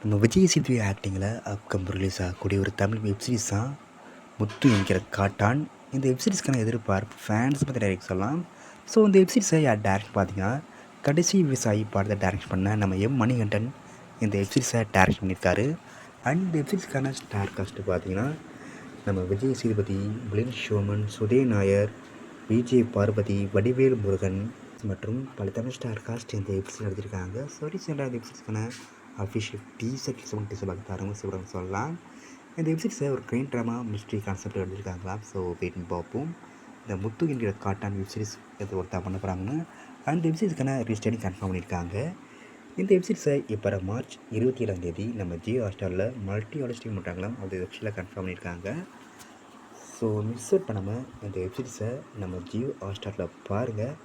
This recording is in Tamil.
நம்ம விஜய் சேதுபதி ஆக்டிங்கில் அப்கமிங் ரிலீஸ் ஆகக்கூடிய ஒரு தமிழ் வெப்சீரிஸ் தான் முத்து என்கிற காட்டான். இந்த வெப்சீரிஸ்க்கான எதிர்பார்ப்பு ஃபேன்ஸ் பற்றி டைரக்ட் சொல்லலாம். ஸோ இந்த வெப்சீரிஸை யார் டேரக்ட் பார்த்தீங்கன்னா, கடைசி விவசாயி பாடத்தை டேரக்ட் பண்ண நம்ம மணிகண்டன் இந்த வெப்சீரிஸை டேரக்ட் பண்ணியிருக்காரு. அண்ட் இந்த வெப்சீரிஸ்க்கான ஸ்டார் காஸ்ட்டு பார்த்தீங்கன்னா, நம்ம விஜய் சேதுபதி, பிளின் ஷோமன், சுதே நாயர், விஜய் பார்வதி, வடிவேல் முருகன் மற்றும் பல தமிழ் ஸ்டார் காஸ்ட் இந்த வெப்சீரிஸ் எடுத்திருக்காங்க. ஸோ ரீசெண்டாக இந்த வெப்சீரிஸ்க்கான அஃபிஷியல் டீசர் பார்க்க ஆரம்பிச்சு சொல்லலாம். இந்த வெப்சீரிஸை ஒரு க்ரைம் ட்ராமா மிஸ்ட்ரி கான்செப்ட் எடுத்திருக்காங்களாம். ஸோ வெயிட் பார்ப்போம். இந்த முத்து என்கிற காட்டான் வெப்சீரிஸ் எது ஒருத்தா பண்ண போகிறாங்கன்னு அந்த வெப்சீரிஸ்க்கான ரிஜிஸ்டரையும் கன்ஃபார்ம் பண்ணியிருக்காங்க. இந்த வெப்சீரிஸை இப்போ மார்ச் 27 நம்ம ஜியோ ஹாட்ஸ்டாரில் மல்டி ஆடியோ ஸ்ட்ரீம் பண்ணுறாங்களாம். அது வெப்சீரில் கன்ஃபார்ம் பண்ணியிருக்காங்க. ஸோ மிஸ் அவுட் பண்ணாமல் இந்த வெப்சீரிஸை நம்ம ஜியோ ஹாட்ஸ்டாரில் பாருங்கள்.